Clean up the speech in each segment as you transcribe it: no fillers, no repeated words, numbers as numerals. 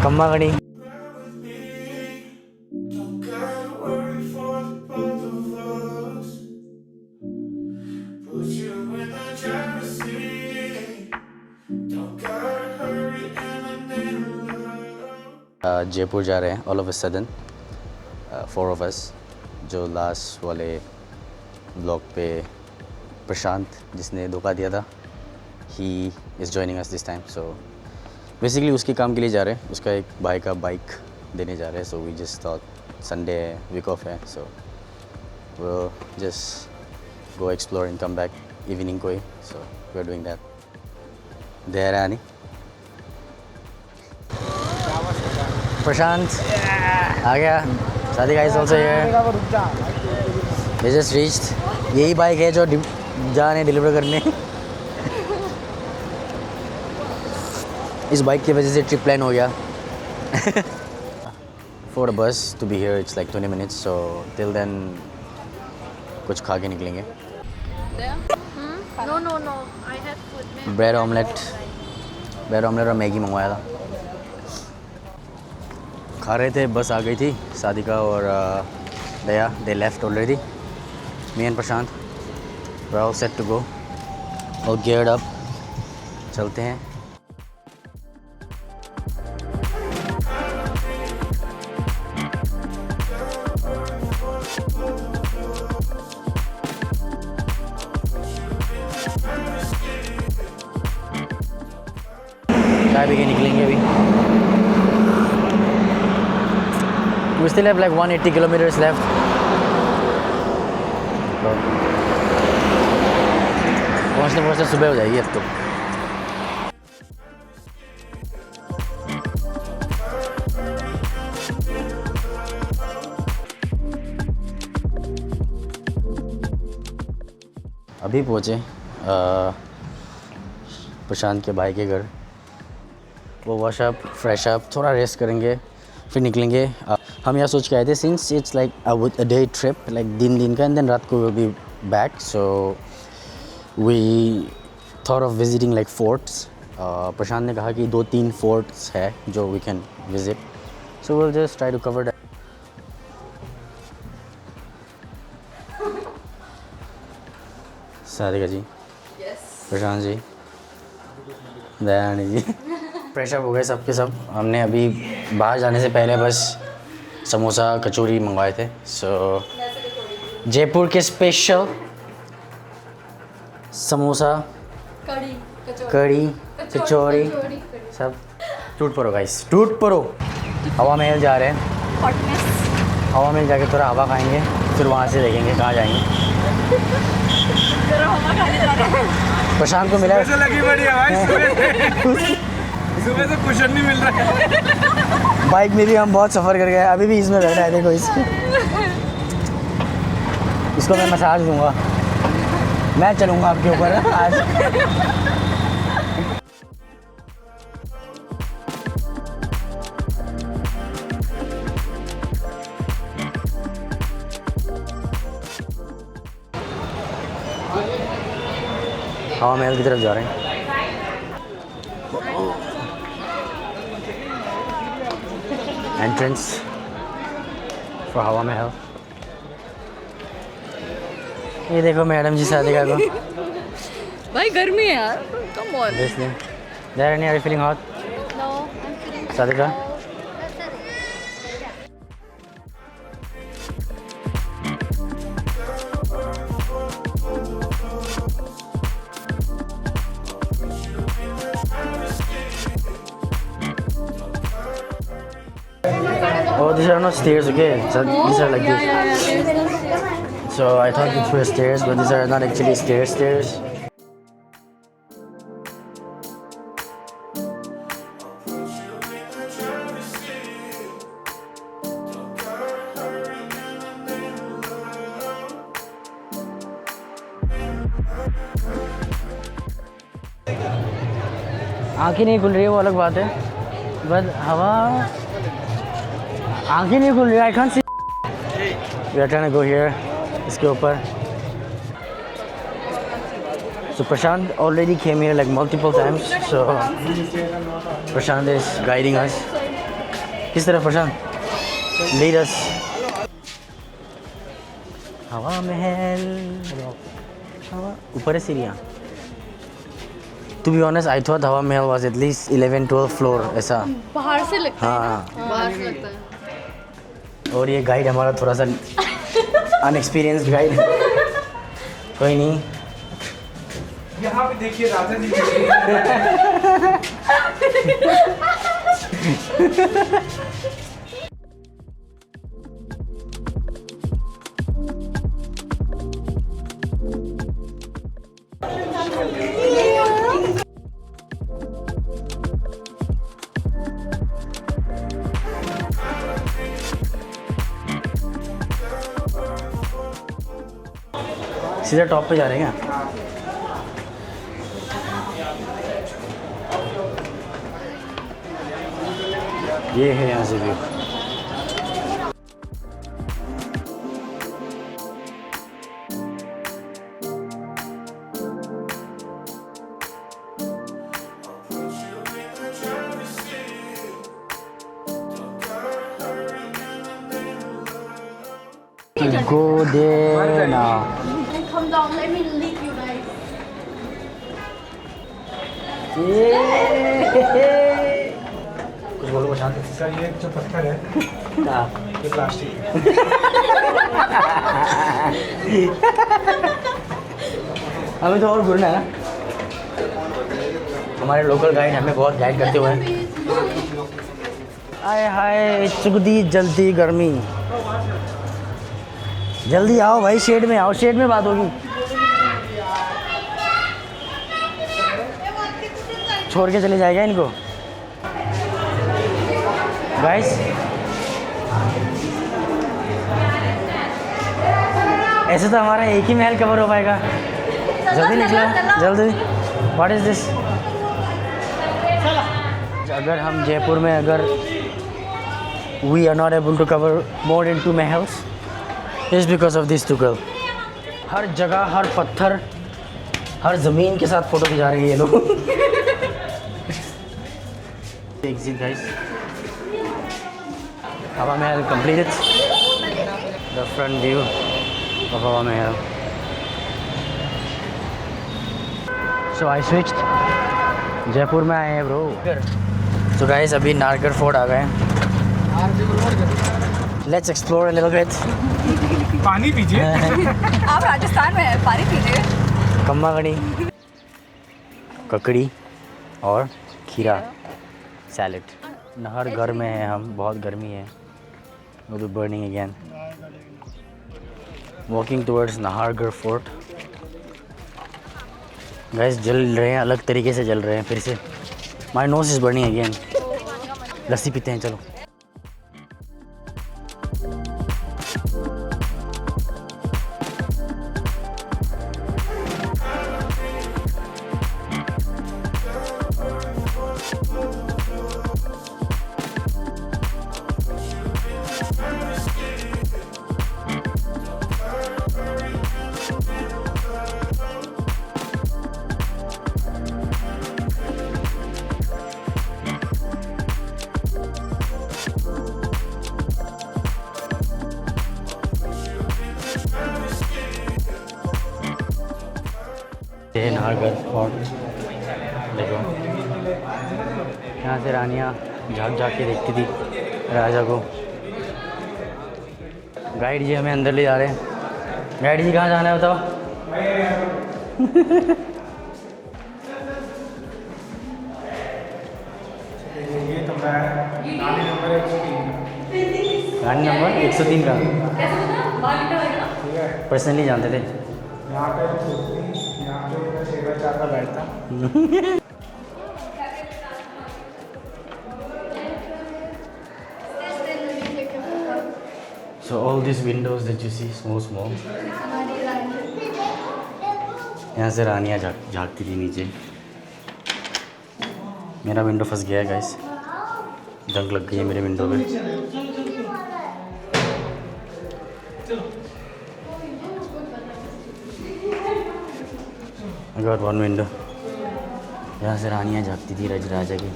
खम्मा गणी जयपुर जा रहे हैं all of a sudden 4 of us जो लास्ट वाले ब्लॉग पे प्रशांत जिसने धोखा दिया था he is joining us this time so basically उसके काम के लिए जा रहे हैं उसका एक भाई का बाइक देने जा रहे हैं so we just thought Sunday है वीक ऑफ है सो वो just go explore and come back evening को ही so we are doing that there आनी प्रशांत आ गया शादी guys also here just reached यही बाइक है जो जा रहे हैं डिलीवर करने इस बाइक की वजह से ट्रिप प्लान हो गया for the bus to be here it's like 20 minutes so till then कुछ खा के निकलेंगे No, I have food. Bread omelette और मैगी मंगवाया था खा रहे थे बस आ गई थी शादी का और Daya they left already me and Prashant we are all set to go और गियर्ड अप चलते हैं चाय पी के निकलेंगे अभी We still have like 180 kilometers left. पहुँचते सुबह हो जाएगी अब तो अभी पहुँचे प्रशांत के भाई के घर वो वॉश अप फ्रेश अप थोड़ा रेस्ट करेंगे फिर निकलेंगे हम यहाँ सोच के आए थे since it's like a day trip like दिन का एंड देन रात को will be back so we thought of visiting like forts Prashant ने कहा कि 2-3 फोर्ट्स है जो we can visit so will just try to cover that Sarika ji Prashant ji Dayani ji fresh up हो गए सबके सब हमने अभी बाहर जाने से पहले बस समोसा कचौरी मंगवाए थे सो जयपुर के स्पेशल समोसा कड़ी कचौरी सब टूट पड़ो गाइस टूट पड़ो हवा महल जा रहे हैं हवा महल जाके थोड़ा हवा खाएंगे फिर वहाँ से देखेंगे कहाँ जाएंगे प्रशांत को मिला लगी बड़ी भाई सुबह से कुशन नहीं मिल रहा है बाइक में भी हम बहुत सफ़र कर गए अभी भी इसमें बैठा है देखो इसको मैं मसाज दूंगा मैं चलूँगा आपके ऊपर आज हवा महल की तरफ जा रहे हैं एंट्रेंस फॉर हवा महल ये देखो मैडम जी सादिका को भाई गर्मी है यार come on Darren, are you feeling hot? No, I'm feeling Sadiqa Oh, these are not stairs, okay? These are like this. So I thought these were stairs, but these are not actually stairs. आँखें नहीं खुल रही है वो अलग बात है but हवा आँखें नहीं खुल रही I can see we are trying to go here इसके ऊपर So Prashant already came here like multiple times. So Prashant is guiding us. किस तरफ प्रशांत? Lead us. हवा महल, हवा ऊपर है सीढ़ियाँ। To be honest I thought Hawa Mahal was at least 11-12 floor ऐसा। बाहर से लगता हाँ है, बाहर से लगता है। और ये गाइड हमारा थोड़ा सा अनएक्सपीरियंस्ड गाइड। कोई नहीं। यहाँ पे देखिए राजा जी सीधा टॉप पे जा रहे हैं क्या? ये है यहाँ से view. Go there now. Come down, let me lead you guys. कुछ बोलो प्रशांत। सर ये जो पत्थर है ये प्लास्टिक है। हमें तो और घूरना है ना। हमारे लोकल गाइड हमें बहुत गाइड करते हुए आए हाय चुगदी जल्दी गर्मी। जल्दी आओ भाई, शेड में आओ, शेड में बात होगी। छोड़ के चले जाएगा इनको गाइस। ऐसे तो हमारा एक ही महल कवर हो पाएगा। जल्दी निकलो जल्दी। What is this? अगर हम जयपुर में अगर we are not able to cover more than 2 महल्स is because of this 2 girl. हर जगह हर पत्थर हर ज़मीन के साथ फ़ोटो खिंचा रहे हैं ये लोग। Exit guys. हवा महल completed. The front view of हवा महल. So I switched. जयपुर में आए हैं ब्रो। So guys अभी नारगढ़ फोर्ट आ गए हैं। Let's explore a little bit. पानी पीजिए। आप राजस्थान में हैं, पानी पीजिए। कम्मागड़ी, ककड़ी और खीरा सैलेड। नहर घर में है हम, बहुत गर्मी है। वो तो burning again. Walking towards Nahargarh fort. Gas जल रहे हैं, अलग तरीके से जल रहे हैं फिर से। My nose is burning again. लस्सी पीते हैं चलो। ये नाहरगढ़ फोर्ट देखो। यहाँ से रानियाँ झाँक झाँक के देखती थी राजा को। गाइड जी हमें अंदर ले जा रहे हैं। गाइड जी कहाँ जाना है बताओ? ये तो मैं गाड़ी नंबर 103 गाड़ी नंबर 103 का ठीक है। पर्सनली जानते थे। यहाँ पे मैं सेवा चाहता बैठता। So all these windows that you see small यहाँ से रानियाँ झाँकती थी नीचे। मेरा विंडो फंस गया है गाइस। जंग लग गई है मेरे विंडो पे। I got one window। यहाँ से रानियाँ झाँकती थी राजा की।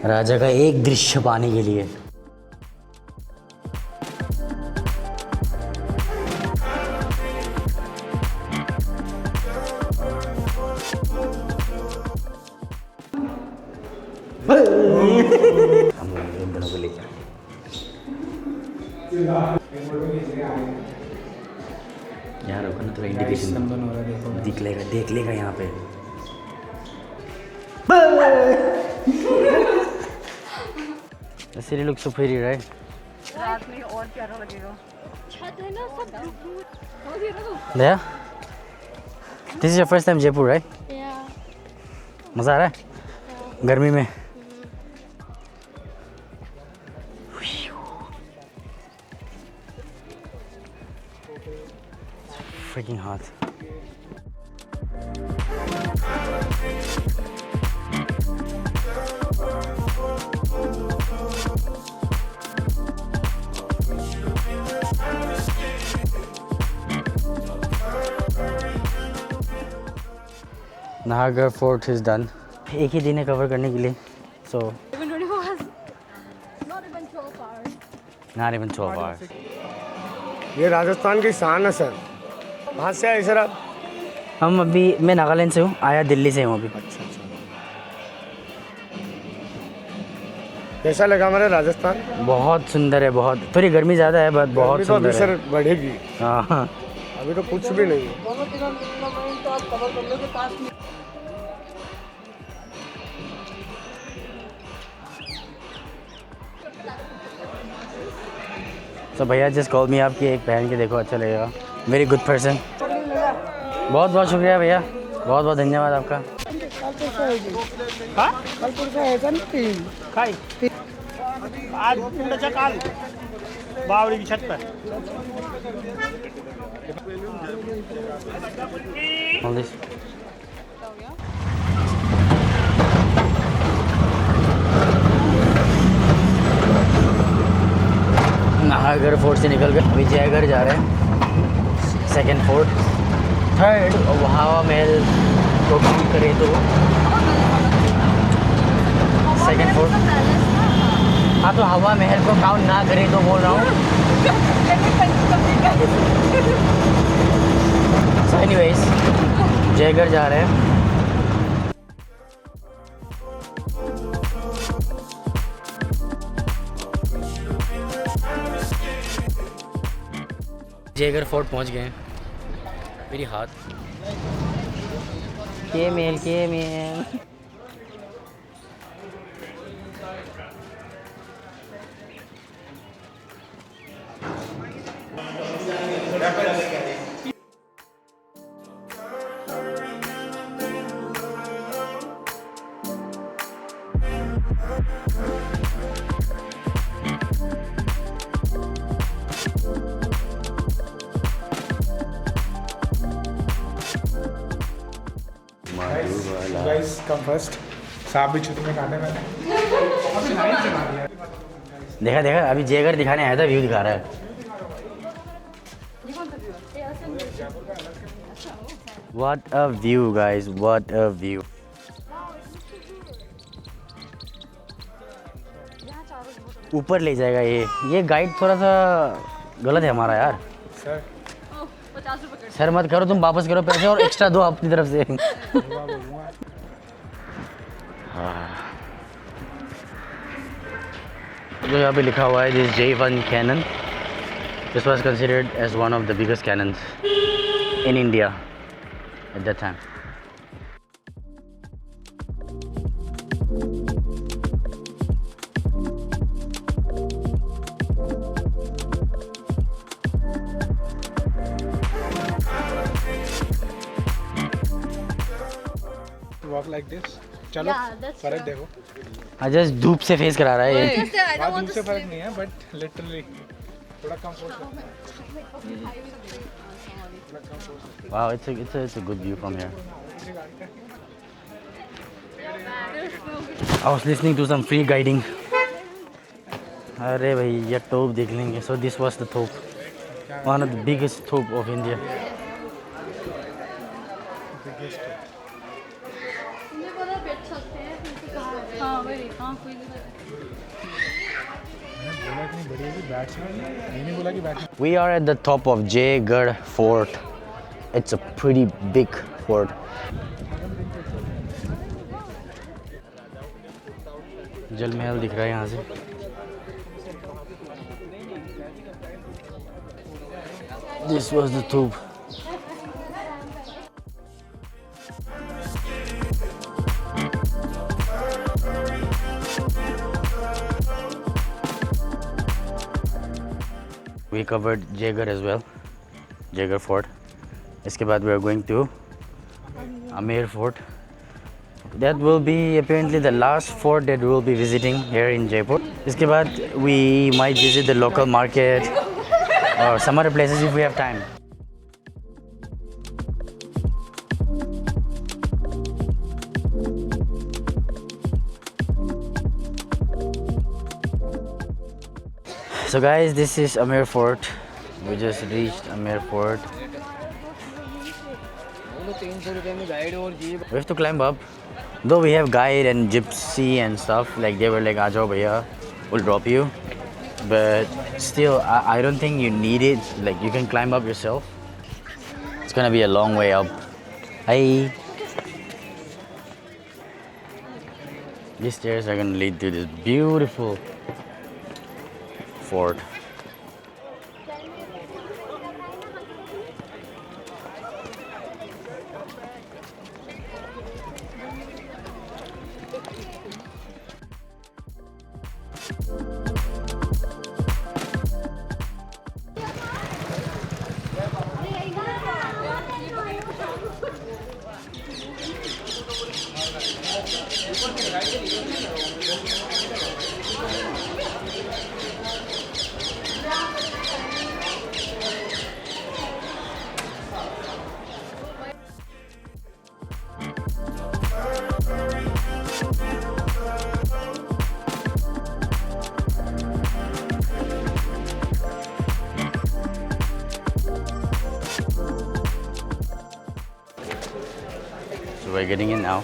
राजा का एक दृश्य पाने के लिए। हम लोग इन दोनों को लेकर यार रुको ना, थोड़ा इंडिकेशन देख लेगा यहाँ पे। City looks so pretty, right? रात में और प्यारा लगेगा। छत है ना सब समझ रहे हो? Yeah. This is your first time Jaipur, right? Yeah. मज़ा आ रहा है गर्मी में? Freaking hot. Nahargarh fort is done. एक ही दिन है कवर करने के लिए, सो Even 24 hours. Not even 12 hours. Not even 12 hours। ये राजस्थान की शान है सर। कहाँ से आए सर आप? मैं नागालैंड से हूँ, आया दिल्ली से हूँ अभी। अच्छा। कैसा लगा हमारा राजस्थान? बहुत सुंदर है, बहुत थोड़ी गर्मी ज़्यादा है बट बहुत गर्मी तो अभी सुंदर है। सर बढ़ेगी, हाँ अभी तो कुछ भी नहीं है। तो भैया जस्ट कॉल मी, आपकी एक पहन के देखो, अच्छा लगेगा। Very good person. बहुत बहुत शुक्रिया भैया, बहुत बहुत धन्यवाद आपका। आज काल बावड़ी की छत पर। All this. नाहरगढ़ फोर्ट से निकल कर अभी जयगढ़ जा रहे हैं, सेकंड फोर्ट। थर्ड हवा महल को काउंट करें तो सेकंड फोर्ट। हाँ तो हवा महल को काउंट ना करें तो बोल रहा हूँ। So anyways, जयगढ़ जा रहे हैं। जयगढ़ फोर्ट पहुंच गए हैं। मेरी हाथ के मेल गाइस कम फर्स्ट। सांप भी छुट्टी में काटे मैंने। अभी लाइन चला दिया। देखा अभी जयगढ़ दिखाने आया था, व्यू दिखा रहा है। What a view guys, what a view। ऊपर ले जाएगा ये गाइड थोड़ा सा गलत है हमारा यार। सर 50 रुपए सर मत करो, तुम वापस करो पैसे और एक्स्ट्रा दो अपनी तरफ से। जो यहाँ पे लिखा हुआ है this J1 cannon, this was considered as one of the biggest cannons in India at that time. Walk like this. चलो फर्क देखो। हाँ जस्ट धूप से फेस करा रहा है ये। बात धूप से फर्क नहीं है बट लिटरली थोड़ा comfort. Wow, it's a good view from here. I was listening to some free guiding. अरे भाई ये तोप देख लेंगे। So this was the तोप, one of the biggest तोप of India. मुझे पता बैठ सकते हैं, हाँ वही, हाँ We are at the top of Jaigarh Fort. It's a pretty big fort. जल महल दिख रहा है यहाँ से. This was the tube. We covered Jaigarh as well, Jaigarh Fort. इसके बाद we are going to Amer Fort. That will be apparently the last fort that we will be visiting here in Jaipur. इसके बाद we might visit the local market or some other places if we have time. So guys, this is Amer Fort. We just reached Amer Fort. We have to climb up. Though we have guide and gypsy and stuff, like they were like, "Aa jao bhaiya, we'll drop you." But still, I don't think you need it. Like you can climb up yourself. It's gonna be a long way up. Hi. These stairs are gonna lead to this beautiful fort. So we're getting in now.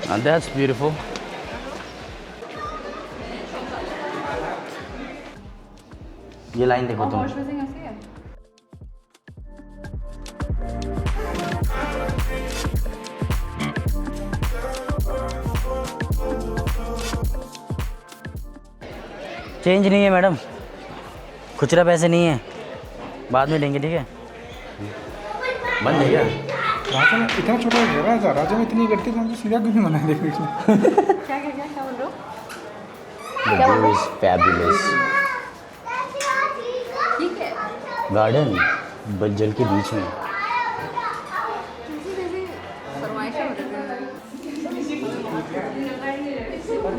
And that's beautiful. ये line देखो तुम. Change नहीं है madam, खुचरा पैसे नहीं है, बाद में देंगे, ठीक है. बंद है क्या? राजा में इतना छोटा जगह था, राजा में इतनी गलती तो हमको सीधा क्यों नहीं बना है? देखो इसमें क्या बोल रहे हो? The view is fabulous. ठीक है. गार्डन बज्जल के बीच में. फरमाइशें हो रही हैं.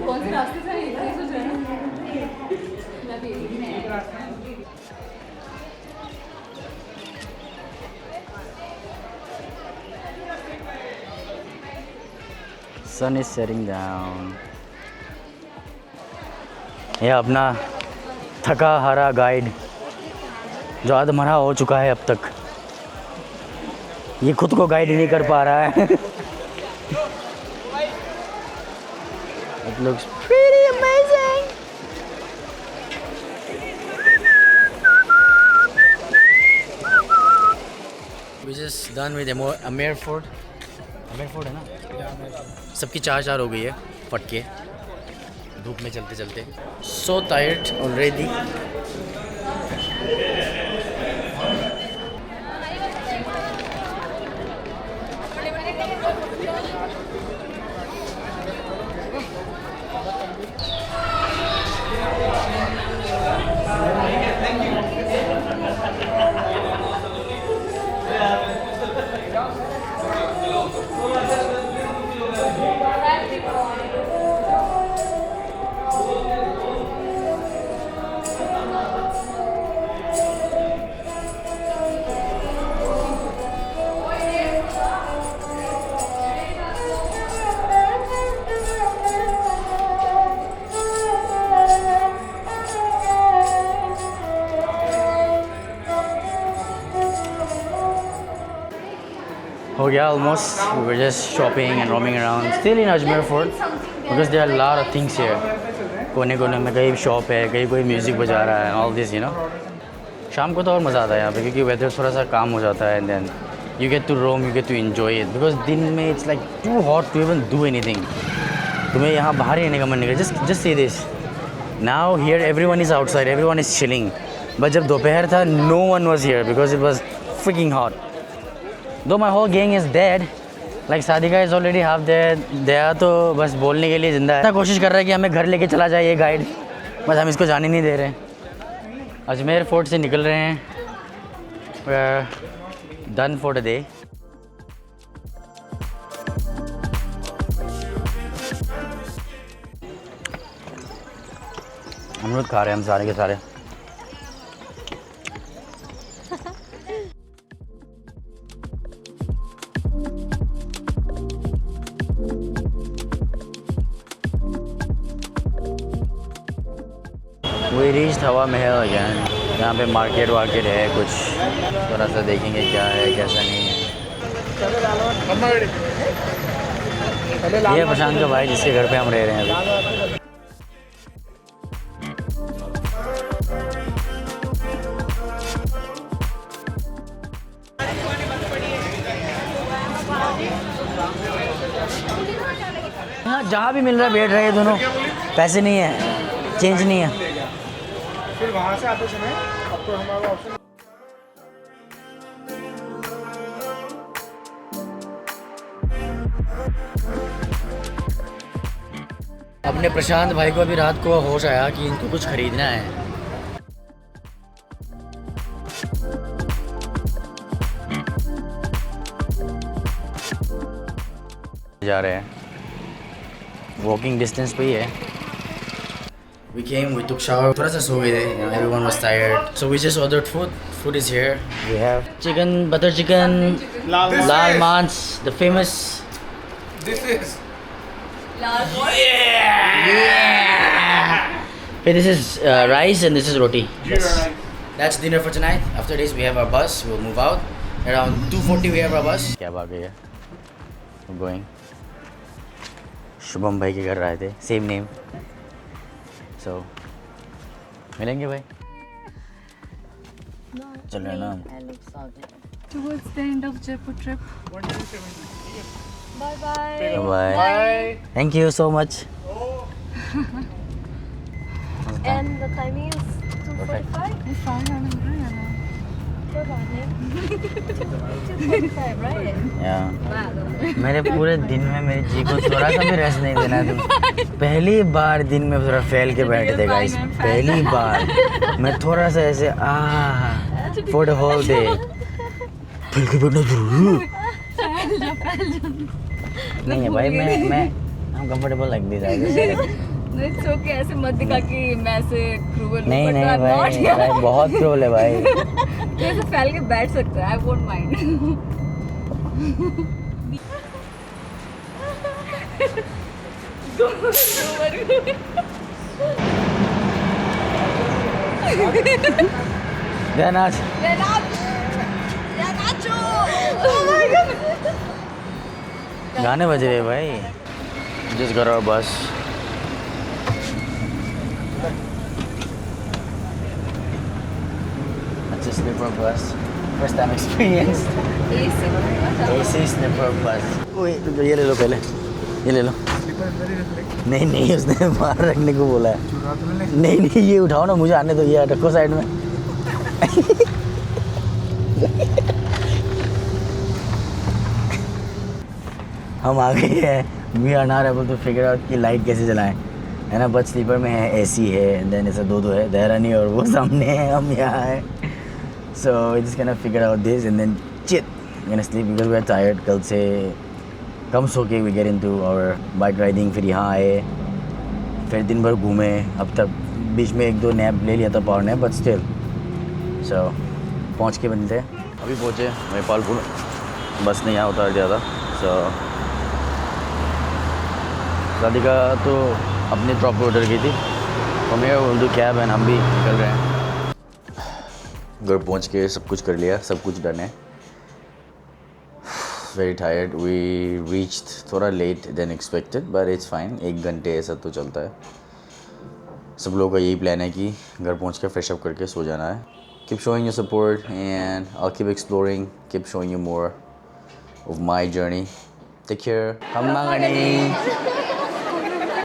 कौन से रास्ते से है? सोच रहे हैं. मैं भी यही में. Sun is setting down. ये अपना थका हारा गाइड जो आधमरा हो चुका है अब तक, ये खुद को गाइड नहीं कर पा रहा है. It looks pretty amazing. We just done with Amer Fort. Amer Fort है ना? सबकी चार हो गई है फट के धूप में चलते चलते. So tired already. हो गया almost. We were just shopping and roaming around. Still in Ajmer Fort because there are a lot of things here. कोने कोने में कहीं शॉप है, कहीं कोई म्यूज़िक बजा रहा है. All this, you know. शाम को तो और मज़ा आता है यहाँ पे क्योंकि वेदर थोड़ा सा काम हो जाता है. And then you get to roam, you get to enjoy it because दिन में it's like too hot to even do anything. तुम्हें यहाँ बाहर ही रहने का मन नहीं करता. Just see this. Now here everyone is outside, everyone is chilling. But जब दोपहर था, no one was here because it was freaking hot. Though my whole gang is dead, like Sadika is already half dead. दया तो बस बोलने के लिए जिंदा है. कोशिश कर रहा है कि हमें घर लेके चला जाए ये गाइड, बस हम इसको जाने नहीं दे रहे. अजमेर फोर्ट से निकल रहे हैं. We're done for the day. अमरूद खा रहे हैं हम सारे के सारे. We reached हवा महल अगैन. यहाँ पे मार्केट वार्केट है कुछ, थोड़ा सा देखेंगे क्या है कैसा नहीं है. ये प्रशांत का भाई जिसके घर पे हम रह रहे हैं अभी. हाँ जहाँ भी मिल रहा है बैठ रहे हैं दोनों. पैसे नहीं है, चेंज नहीं है. फिर वहाँ से आते समय आपको हमारा ऑप्शन. अपने प्रशांत भाई को अभी रात को होश आया कि इनको कुछ खरीदना है. जा रहे हैं, वॉकिंग डिस्टेंस पे ही है. We came, we took shower. थोड़ा सा सो गए थे. You know, everyone was tired. So we just ordered food. Food is here. We have chicken, butter chicken, lal mans, the famous. This is Okay, this is rice and this is roti. Yes. That's dinner for tonight. After this we have our bus. We'll move out. Around 2:40 we have our bus. Cab आ गई है. We're going. Shubham भाई के घर आए थे. Same name. So मिलेंगे भाई. चल रहे हैं ना हम. Towards the end of Jaipur trip. 170. Bye bye. Bye. Thank you so much. And the timing is 2:45. It's fine. मेरे पूरे दिन में मेरी जी को थोड़ा सा भी रेस्ट नहीं देना. तुम पहली बार दिन में थोड़ा फैल के बैठ देगा. इस पहली बार मैं थोड़ा सा ऐसे फॉर द होल डे फैल के बैठना जरूरी नहीं है भाई. मैं I'm comfortable like this. I guess. It's okay. ऐसे मत दिखा कि मैं ऐसे क्रूअल हूँ. नहीं भाई बहुत क्रूअल है भाई. तो ऐसे फैल के बैठ सकता है. I won't mind. गाने बज रहे भाई. Just got our bus. It's a sleeper bus. First time experience. AC sleeper bus. ये ले लो पहले. ये ले लो. नहीं उसने बाहर रखने को बोला है. नहीं ये उठाओ ना, मुझे आने दो. ये रखो साइड में. हम आ गए हैं. We are not able to figure out कि लाइट कैसे जलाएं, है ना. बट स्लीपर में है, एसी है, एंड देन ऐसा दो है. देहरानी और वो सामने है, हम यहाँ हैं. So we just can figure out this and then chit can sleep because we are tired. कल से कम सो के we get into our bike riding. फिर यहाँ आए, फिर दिन भर घूमे. अब तक बीच में 1-2 नैप ले लिया था, पावर नैप, बट स्टिल. सो पहुँच के बनते हैं. अभी पहुँचे महिपालपुर. बस ने यहाँ उतार दिया था. सो राधिका तो अपने ड्रॉप पे ऑर्डर की थी. और मैं उर्दू कैब एंड हम भी निकल रहे हैं. घर पहुंच के सब कुछ कर लिया, सब कुछ डन है. very tired. We reached थोड़ा late than expected, but it's fine. 1 घंटे ऐसा तो चलता है. सब लोगों का यही प्लान है कि घर पहुंच के फ्रेश अप करके सो जाना है. Keep showing your support and I'll keep exploring, keep showing you more of my journey. Take care. Kamangani.